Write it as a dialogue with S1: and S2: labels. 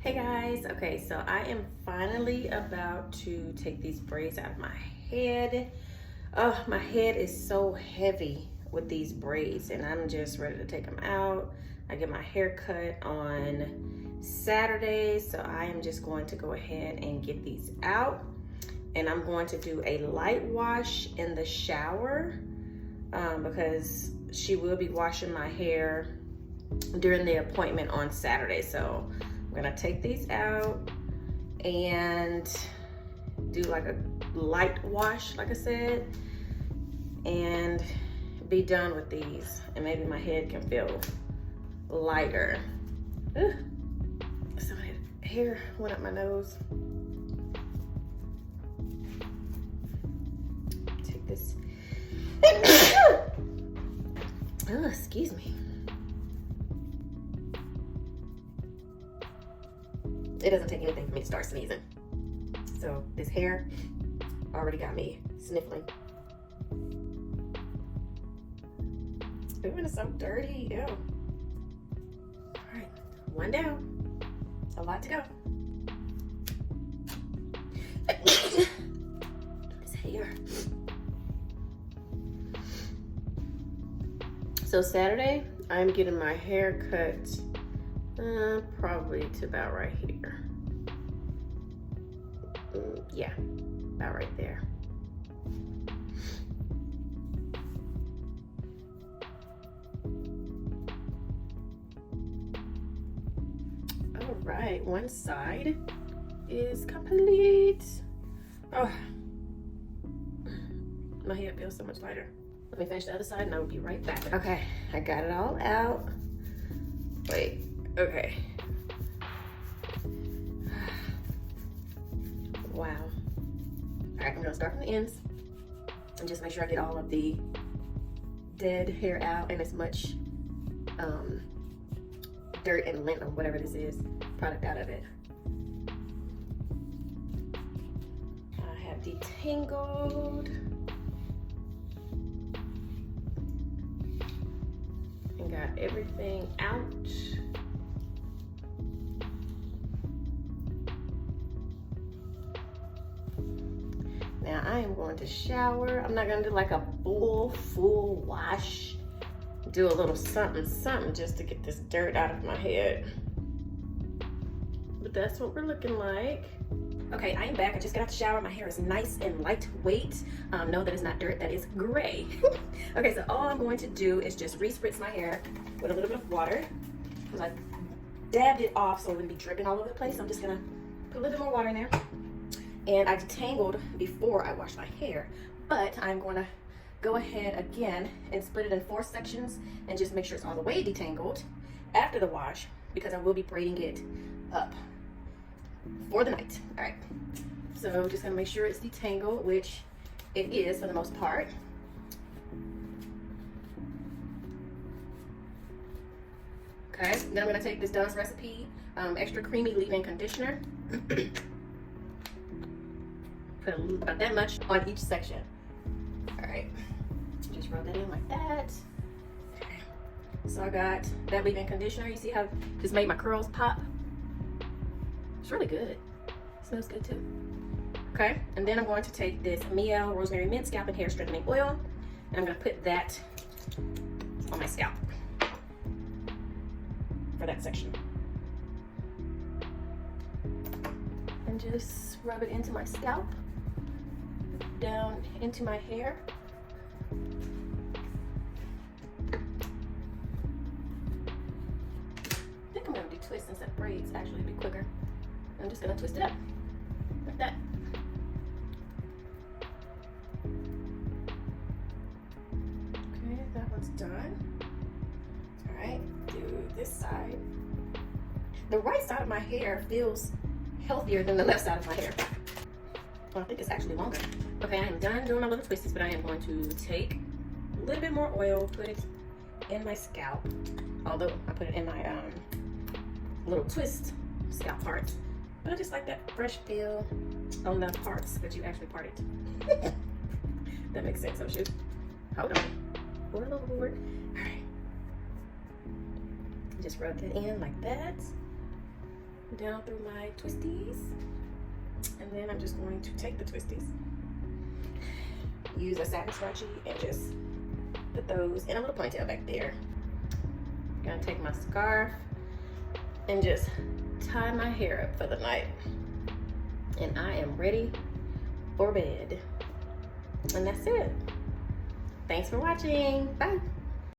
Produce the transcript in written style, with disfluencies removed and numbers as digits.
S1: Hey guys, okay, so I am finally about to take these braids out of my head. Oh, my head is so heavy with these braids and I'm just ready to take them out. I get my hair cut on Saturday, so I am just going to go ahead and get these out. And I'm going to do a light wash in the shower because she will be washing my hair during the appointment on Saturday. So I'm gonna take these out and do like a light wash, like I said, and be done with these. And maybe my head can feel lighter. Ugh. So hair went up my nose. Take this. Oh, excuse me. It doesn't take anything for me to start sneezing. So this hair already got me sniffling. Ooh, it's so dirty. Ew. All right, one down. A lot to go. This hair. So Saturday, I'm getting my hair cut probably to about right here. Yeah, about right there. All right, one side is complete. Oh, my head feels so much lighter. Let me finish the other side and I will be right back. Okay, I got it all out. Wait, okay. Wow. All right, I'm gonna start from the ends and just make sure I get all of the dead hair out and as much dirt and lint or whatever this is, product out of it. I have detangled and got everything out. Now I am going to shower. I'm not gonna do like a full wash. Do a little something just to get this dirt out of my head. But that's what we're looking like. Okay, I am back. I just got out the shower. My hair is nice and lightweight. Know that it's not dirt, that is gray. Okay, so all I'm going to do is just re-spritz my hair with a little bit of water. Because I dabbed it off so it wouldn't be dripping all over the place. So I'm just gonna put a little bit more water in there. And I detangled before I washed my hair, but I'm going to go ahead again and split it in 4 sections and just make sure it's all the way detangled after the wash because I will be braiding it up for the night. All right, so just gonna make sure it's detangled, which it is for the most part. Okay, then I'm gonna take this Don's Recipe extra creamy leave-in conditioner. Put about that much on each section. All right, just rub that in like that. Okay. So I got that leave-in conditioner. You see how it just made my curls pop? It's really good. It smells good too. Okay, and then I'm going to take this Miel Rosemary Mint Scalp and Hair Strengthening Oil, and I'm gonna put that on my scalp for that section. And just rub it into my scalp, down into my hair. I think I'm gonna do twists instead of braids, actually it'd be quicker. I'm just gonna twist it up, like that. Okay, that one's done. All right, do this side. The right side of my hair feels healthier than the left side of my hair. Well, I think it's actually longer. Okay, I am done doing my little twisties, but I am going to take a little bit more oil, put it in my scalp. Although I put it in my little twist scalp part. But I just like that fresh feel on the parts that you actually parted. That makes sense, don't you? Hold on. Pour it over. All right. Just rub that in like that. down through my twisties. And then I'm just going to take the twisties, use a satin scrunchie, and just put those in a little ponytail back there. I'm gonna take my scarf and just tie my hair up for the night. And I am ready for bed. And that's it. Thanks for watching. Bye.